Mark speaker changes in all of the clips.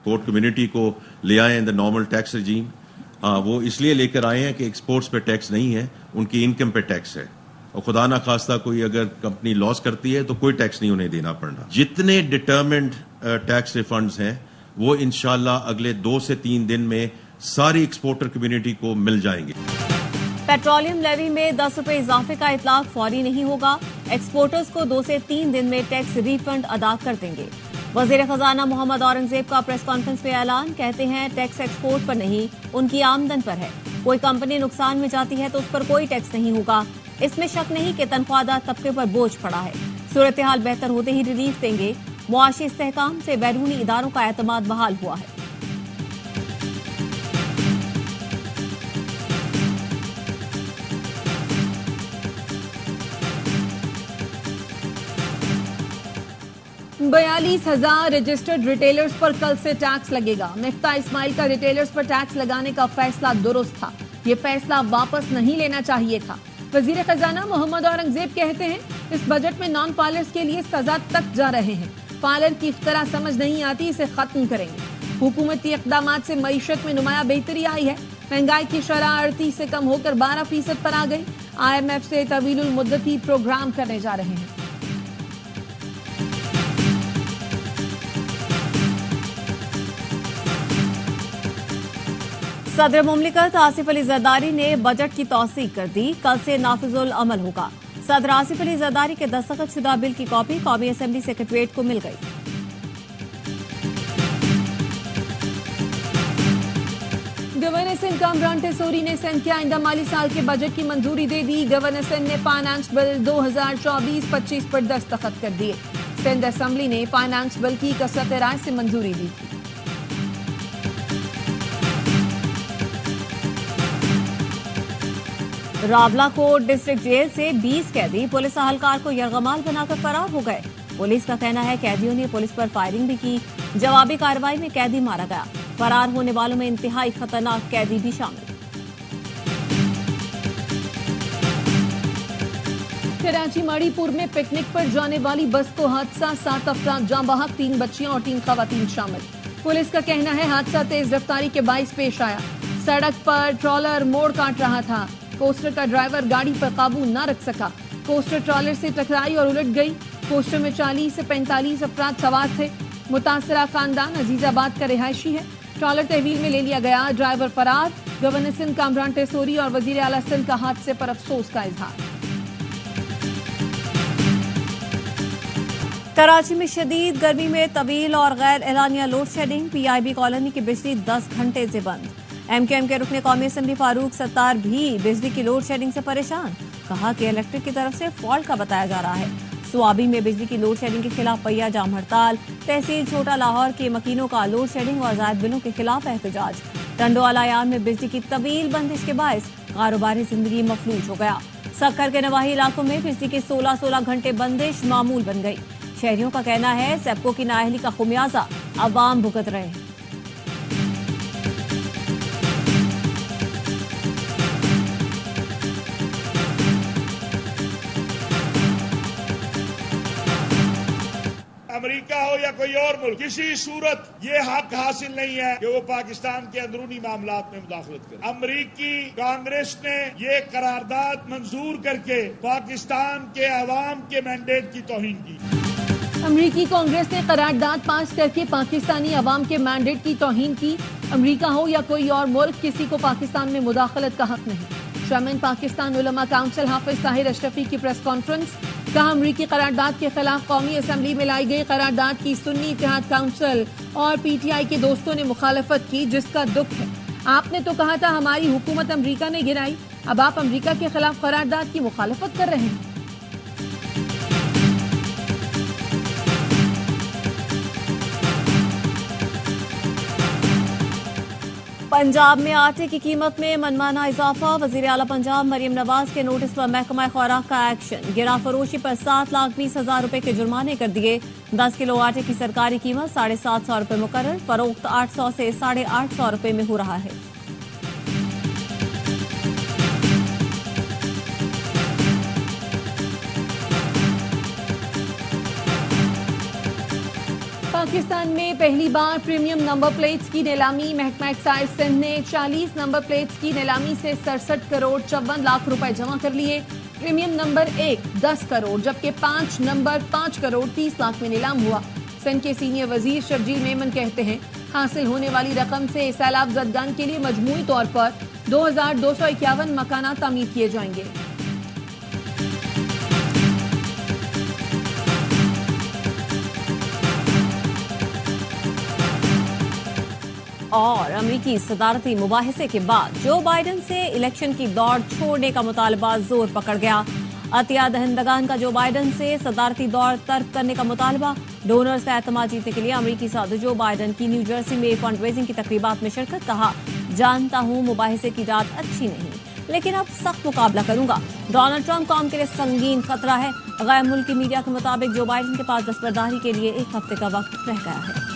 Speaker 1: Export community को ले आए इन द नॉर्मल टैक्स रजीम। वो इसलिए लेकर आए हैं कि एक्सपोर्ट्स पे टैक्स नहीं है, उनकी इनकम पे टैक्स है, और खुदा ना खास्ता कोई अगर कंपनी लॉस करती है तो कोई टैक्स नहीं उन्हें देना पड़ रहा। जितने डिटर्मिन्ड टैक्स रिफंड्स हैं वो इंशाल्लाह अगले 2 से 3 दिन में सारी एक्सपोर्टर कम्युनिटी को मिल जाएंगे।
Speaker 2: पेट्रोलियम लेवी में 10 रुपए इजाफे का इतलाक फौरी नहीं होगा। एक्सपोर्टर्स को 2 से 3 दिन में टैक्स रिफंड अदा कर देंगे। वजीर खजाना मोहम्मद औरंगजेब का प्रेस कॉन्फ्रेंस में ऐलान। कहते हैं टैक्स एक्सपोर्ट पर नहीं, उनकी आमदन पर है। कोई कंपनी नुकसान में जाती है तो उस पर कोई टैक्स नहीं होगा। इसमें शक नहीं कि तनख्वाहदार तबके पर बोझ पड़ा है। सूरत हाल बेहतर होते ही रिलीफ देंगे। मुआशी इस्तेहकाम से बैरूनी इदारों का एतमाद बहाल हुआ है।
Speaker 3: बयालीस 42,000 रजिस्टर्ड रिटेलर्स पर कल से टैक्स लगेगा। मिफ्ता इस्माइल का रिटेलर्स पर टैक्स लगाने का फैसला दुरुस्त था। ये फैसला वापस नहीं लेना चाहिए था। वजीर खजाना मोहम्मद औरंगजेब कहते हैं इस बजट में नॉन पार्लर्स के लिए सजा तक जा रहे हैं। पार्लर की इख्तरा समझ नहीं आती, इसे खत्म करेंगे। हुकूमती इक़दामात से मईशत में नुमाया बेहतरी आई है। महंगाई की शरह 38 से कम होकर 12% पर आ गई। IMF से तवीलुल मुद्दती प्रोग्राम करने जा रहे हैं।
Speaker 2: सदर मुमलिकत आसिफ अली जरदारी ने बजट की तौसीक कर दी। कल से नाफिजुल अमल होगा। सदर आसिफ अली जरदारी के दस्तखत शुदा बिल की कॉपी कौमी असेंबली सेक्रेटरीट को मिल गई।
Speaker 3: गवर्नर सिंध कामरान टेसोरी ने सेंध के आइंदा माली साल के बजट की मंजूरी दे दी। गवर्नर सिंध ने फाइनेंस बिल 2024-25 पर दस्तखत कर दिए। सिंध असेंबली ने फाइनेंस बिल की कसरत राय से मंजूरी दी थी।
Speaker 2: रावलाकोट डिस्ट्रिक्ट जेल से 20 कैदी पुलिस अहलकार को यरगमाल बनाकर फरार हो गए। पुलिस का कहना है कैदियों ने पुलिस पर फायरिंग भी की। जवाबी कार्रवाई में कैदी मारा गया। फरार होने वालों में इंतहाई खतरनाक कैदी भी शामिल।
Speaker 3: कराची मणिपुर में पिकनिक पर जाने वाली बस को हादसा। 7 अफराद जाँ बहक, 3 बच्चियां और 3 खवातीन शामिल। पुलिस का कहना है हादसा तेज रफ्तारी के बाइस पेश आया। सड़क पर ट्रॉलर मोड़ काट रहा था। कोस्टर का ड्राइवर गाड़ी पर काबू न रख सका। कोस्टर ट्रॉलर से टकराई और उलट गई। कोस्टर में 40 से 45 अफराद सवार थे। मुतासरा खानदान अजीजाबाद का रिहायशी है। ट्रॉलर तहवील में ले लिया गया। ड्राइवर फरार। गवर्नर सिंध कामरान टेसोरी और वजीर आला सिंध का हादसे पर अफसोस का इजहार।
Speaker 2: कराची में शदीद गर्मी में तवील और गैर एलानिया लोड शेडिंग। PIB कॉलोनी की बिजली 10 घंटे से बंद। MKM के रुकने कौमी असेंबली फारूक सत्तार भी बिजली की लोड शेडिंग से परेशान। कहा कि इलेक्ट्रिक की तरफ से फॉल्ट का बताया जा रहा है। सुआबी में बिजली की लोड शेडिंग के खिलाफ पहिया जाम हड़ताल। तहसील छोटा लाहौर के मकीनों का लोड शेडिंग और जायद बिलों के खिलाफ एहतजाज। टंडोवाला यान में बिजली की तवील बंदिश के बायस कारोबारी जिंदगी मफलूज हो गया। सक्खर के नवाही इलाकों में बिजली की 16-16 घंटे बंदिश मामूल बन गई। शहरियों का कहना है सेप्को की नाअहली का खुमियाजा अवाम भुगत रहे हैं।
Speaker 4: अमेरिका हो या कोई और मुल्क, किसी सूरत ये हक हासिल नहीं है कि वो पाकिस्तान के अंदरूनी मामलात में मुदाखलत करे। अमेरिकी कांग्रेस ने ये करारदाद मंजूर करके पाकिस्तान के अवाम के मैंडेट की तौहीन की।
Speaker 3: अमेरिकी कांग्रेस ने करारदाद पास करके पाकिस्तानी अवाम के मैंडेट की तौहीन की। अमेरिका हो या कोई और मुल्क, किसी को पाकिस्तान में मुदाखलत का हक नहीं। चेयरमैन पाकिस्तान उलमा काउंसिल हाफिज ताहिर अशरफी की प्रेस कॉन्फ्रेंस। कहा अमरीकी करारदाद के खिलाफ कौमी असेंबली में लाई गई करारदाद की सुन्नी इत्तेहाद काउंसिल और PTI के दोस्तों ने मुखालफत की, जिसका दुख है। आपने तो कहा था हमारी हुकूमत अमरीका ने गिराई, अब आप अमरीका के खिलाफ करारदाद की मुखालफत कर रहे हैं।
Speaker 2: पंजाब में आटे की कीमत में मनमाना इजाफा। वजीर आला पंजाब मरियम नवाज के नोटिस पर महकमा खुराक का एक्शन। गिरा फरोशी पर 7,20,000 रुपए के जुर्माने कर दिए। 10 किलो आटे की सरकारी कीमत 750 रुपए मुकर्रर। फरोख्त 800 से 850 रुपए में हो रहा है।
Speaker 3: पाकिस्तान में पहली बार प्रीमियम नंबर प्लेट्स की नीलामी। महकमा एक्साइज सिंध ने 40 नंबर प्लेट्स की नीलामी से 67 करोड़ 54 लाख रुपए जमा कर लिए। प्रीमियम नंबर 1 10 करोड़ जबकि 5 नंबर 5 करोड़ 30 लाख में नीलाम हुआ। सिंध के सीनियर वजीर शर्जील मेमन कहते हैं हासिल होने वाली रकम से सैलाब ज़दगान के लिए मजमूई तौर पर 2251 मकाना तामीर किए जाएंगे।
Speaker 2: और अमेरिकी सदारती मुबाहिसे के बाद जो बाइडन से इलेक्शन की दौड़ छोड़ने का मुतालबा जोर पकड़ गया। अतिया दहिंदगान का जो बाइडन से सदारती दौड़ तर्क करने का मुतालबा। डोनर्स का एतमाद जीतने के लिए अमेरिकी सदर जो बाइडन की न्यू जर्सी में फंड रेजिंग की तकरीबात में शिरकत। कहा जानता हूं मुबाहिसे की रात अच्छी नहीं लेकिन अब सख्त मुकाबला करूंगा। डोनाल्ड ट्रंप कौम के लिए संगीन खतरा है। गैर मुल्की मीडिया के मुताबिक जो बाइडन के पास दस्तबरदारी के लिए 1 हफ्ते का वक्त रह गया है।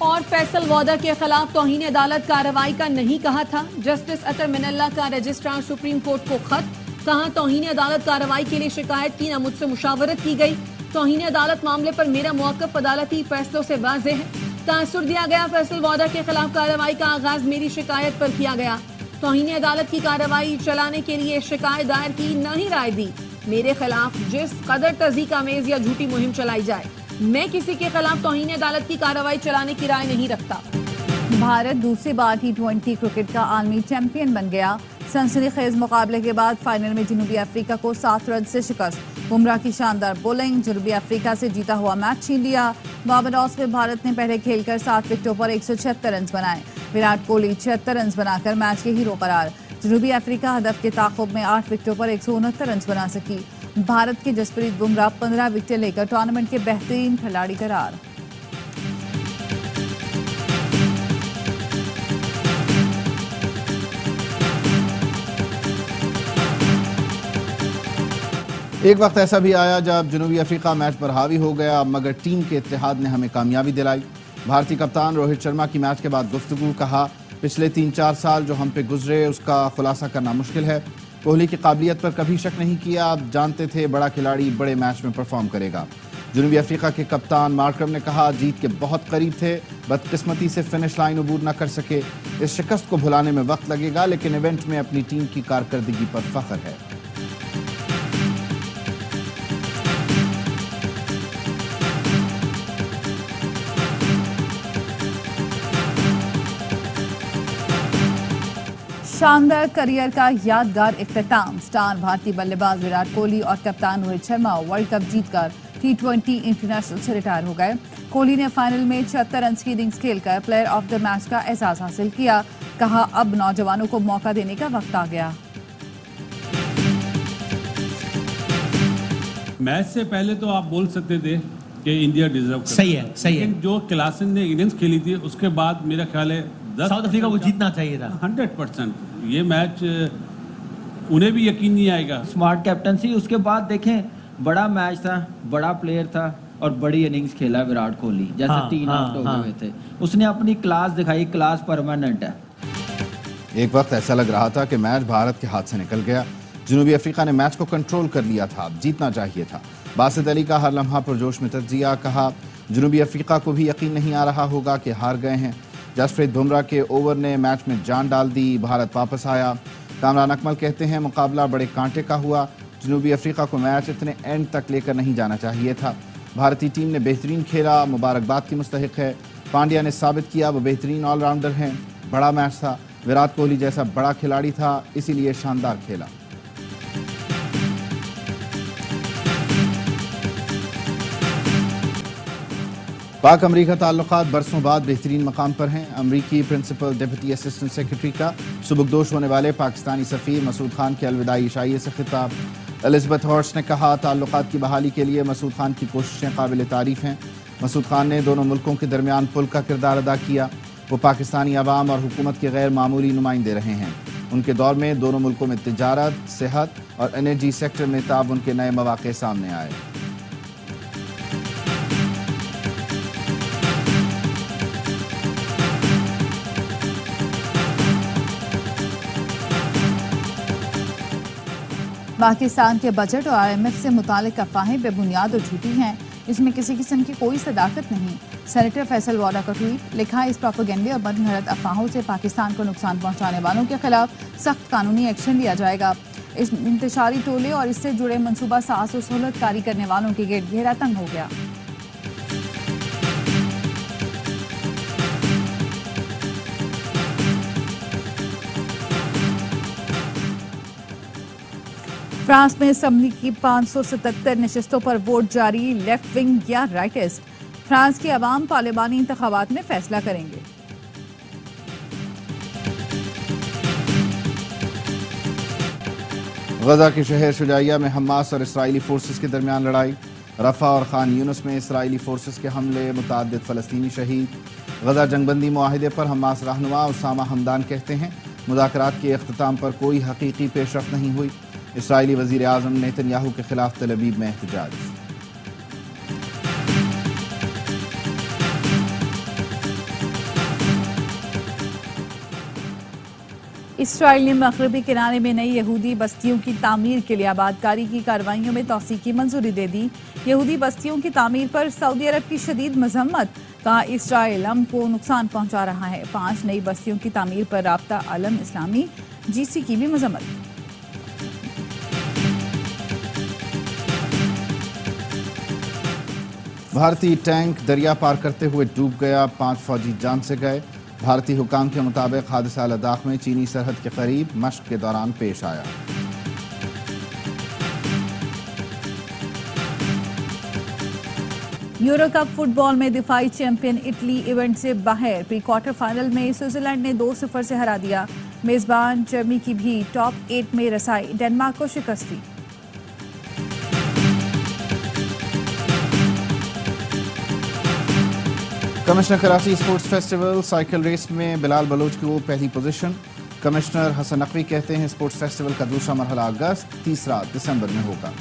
Speaker 3: और फैसल वादा के खिलाफ तौहीन अदालत कार्रवाई का नहीं कहा था। जस्टिस अतर मिनल्ला का रजिस्ट्रार सुप्रीम कोर्ट को खत। कहा तौहीन अदालत कार्रवाई के लिए शिकायत की, न मुझसे मुशावरत की गई। तौहीन अदालत मामले पर मेरा मौक़िफ़ अदालती फैसलों से वाज़ेह है। तासुर दिया गया फैसल वादा के खिलाफ कार्रवाई का आगाज मेरी शिकायत पर किया गया। तौहीन अदालत की कार्रवाई चलाने के लिए शिकायत दायर की, न ही राय दी। मेरे खिलाफ जिस कदर तज़ीक आमेज या झूठी मुहिम चलाई जाए, मैं किसी के खिलाफ तौहीन अदालत की कार्रवाई चलाने की राय नहीं रखता।
Speaker 5: भारत दूसरी बार T20 क्रिकेट का आलमी चैंपियन बन गया। सनसनीखेज मुकाबले के बाद फाइनल में जनूबी अफ्रीका को 7 रन से शिकस्त। बुमराह की शानदार बॉलिंग जनूबी अफ्रीका से जीता हुआ मैच छीन लिया। बारबाडोस में भारत ने पहले खेलकर 7 विकेटों पर 176 रन बनाए। विराट कोहली 76 रन बनाकर मैच के हीरो करार। जनूबी अफ्रीका हदफ के ताक़ुब में 8 विकेटों पर 169 रन बना सकी। भारत के जसप्रीत बुमराह 15 विकेट लेकर टूर्नामेंट के बेहतरीन खिलाड़ी करार।
Speaker 6: एक वक्त ऐसा भी आया जब जनूबी अफ्रीका मैच पर हावी हो गया, मगर टीम के इत्तेहाद ने हमें कामयाबी दिलाई। भारतीय कप्तान रोहित शर्मा की मैच के बाद गुफ्तगू। कहा पिछले 3-4 साल जो हम पे गुजरे उसका खुलासा करना मुश्किल है। कोहली की काबिलियत पर कभी शक नहीं किया। आप जानते थे बड़ा खिलाड़ी बड़े मैच में परफॉर्म करेगा। जनूबी अफ्रीका के कप्तान मार्करम ने कहा जीत के बहुत करीब थे, बदकिस्मती से फिनिश लाइन अबूर न कर सके। इस शिकस्त को भुलाने में वक्त लगेगा, लेकिन इवेंट में अपनी टीम की कारकर्दगी पर फख्र है।
Speaker 5: शानदार करियर का यादगार इख्तिताम। स्टार भारतीय बल्लेबाज विराट कोहली और कप्तान रोहित शर्मा वर्ल्ड कप जीतकर T20 इंटरनेशनल से रिटायर हो गए। कोहली ने फाइनल में 76 रन की इनिंग्स खेलकर प्लेयर ऑफ द मैच का एजाज हासिल किया। कहा अब नौजवानों को मौका देने का वक्त आ गया।
Speaker 7: मैच से पहले तो आप बोल सकते थे कि इंडिया डिजर्व करता।
Speaker 8: सही है, सही है।
Speaker 7: लेकिन जो क्लासन ने इनिंग्स खेली थी उसके बाद मेरा ख्याल है
Speaker 8: साउथ अफ्रीका को जीतना चाहिए था
Speaker 7: 100%। ये मैच उन्हें भी यकीन नहीं आएगा।
Speaker 9: स्मार्ट कैप्टनसी, उसके बाद देखें बड़ा मैच था, बड़ा प्लेयर था और बड़ी इनिंग्स खेला विराट कोहली। जैसे 3 आउट हो गए थे, उसने अपनी क्लास दिखाई। क्लास परमानेंट है।
Speaker 6: एक वक्त ऐसा लग रहा था कि मैच भारत के हाथ से निकल गया। जनूबी अफ्रीका ने मैच को कंट्रोल कर लिया था, जीतना चाहिए था। बासित अली का हर लम्हा पुरजोश में तज्जिया। कहा जनूबी अफ्रीका को भी यकीन नहीं आ रहा होगा कि हार गए हैं। जसप्रीत बुमराह के ओवर ने मैच में जान डाल दी। भारत वापस आया। कामरान अकमल कहते हैं मुकाबला बड़े कांटे का हुआ। जनूबी अफ्रीका को मैच इतने एंड तक लेकर नहीं जाना चाहिए था। भारतीय टीम ने बेहतरीन खेला, मुबारकबाद की मुस्तहिक है। पांड्या ने साबित किया वो बेहतरीन ऑलराउंडर हैं। बड़ा मैच था, विराट कोहली जैसा बड़ा खिलाड़ी था, इसीलिए शानदार खेला। पाक अमरीका ताल्लुकात बरसों बाद बेहतरीन मकाम पर हैं। अमरीकी प्रिंसिपल डिप्टी असिस्टेंट सेक्रेटरी का सुबुकदोश होने वाले पाकिस्तानी सफ़ीर मसूद खान के अलविदाई इशाइये से खिताब। एलिज़ाबेथ हॉर्स ने कहा ताल्लुकात की बहाली के लिए मसूद खान की कोशिशें काबिल तारीफ़ हैं। मसूद खान ने दोनों मुल्कों के दरमियान पुल का किरदार अदा किया। वो पाकिस्तानी अवाम और हुकूमत के गैर मामूली नुमाइंदे रहे हैं। उनके दौर में दोनों मुल्कों में तिजारत, सेहत और एनर्जी सेक्टर में ताउन के नए मौक़े सामने आए।
Speaker 5: पाकिस्तान के बजट और IMF से मुतालिक अफवाहें बेबुनियाद और झूठी हैं। इसमें किसी किस्म की कोई सदाकत नहीं। सेनेटर फैसल वाला का ट्वीट लिखा, इस प्रोपेगेंडे और मनगढ़ंत अफवाहों से पाकिस्तान को नुकसान पहुंचाने वालों के खिलाफ सख्त कानूनी एक्शन लिया जाएगा। इस इंतशारी टोले और इससे जुड़े मनसूबा साज और सहूलतकारी करने वालों के गिर्द घेरा तंग हो गया। फ्रांस में असम्बली की 577 नशस्तों पर वोट जारी, लेफ्ट विंग या राइटिस्ट। फ्रांस की अवाम पार्लिमानी इंतखाबात में फैसला करेंगे।
Speaker 6: गजा के शहर शुजाइया में हमास और इसराइली फोर्सेस के दरमियान लड़ाई। रफा और खान यूनुस में इसराइली फोर्सेस के हमले, मुताद्दिद फ़लस्तीनी शहीद। गजा जंगबंदी मुआहिदे पर हमास रहनुमा उसामा हमदान कहते हैं, मुज़ाकरात के इख्तिताम पर कोई हकीकी पेशरफ नहीं हुई। इसराइली वज़ीर आज़म नेतन्याहू के खिलाफ तल अवीव में एहतजाज।
Speaker 5: इसराइल ने मगरबी किनारे में नई यहूदी बस्तियों की तामीर के लिए आबादकारी की कार्रवाइयों में तौसीक की मंजूरी दे दी। यहूदी बस्तियों की तामीर पर सऊदी अरब की शदीद मजम्मत, कहा इसराइल अमन को नुकसान पहुंचा रहा है। 5 नई बस्तियों की तामीर पर राब्ता आलम इस्लामी GC की भी मजम्मत।
Speaker 6: भारतीय टैंक दरिया पार करते हुए डूब गया, 5 फौजी जान से गए। भारतीय हुकाम के मुताबिक हादसा लद्दाख में चीनी सरहद के करीब मश्क के दौरान पेश आया।
Speaker 5: यूरो कप फुटबॉल में दिफाई चैंपियन इटली इवेंट से बाहर। प्री क्वार्टर फाइनल में स्विट्जरलैंड ने 2-0 से हरा दिया। मेजबान जर्मनी की भी टॉप 8 में रसाई, डेनमार्क को शिकस्त दी।
Speaker 6: Commissioner Karachi sports festival cycle race में बिलाल बलोच को पहली पोजीशन। कमिश्नर हसन नकवी कहते हैं स्पोर्ट्स फेस्टिवल का दूसरा मरहला अगस्त, तीसरा दिसंबर में होगा।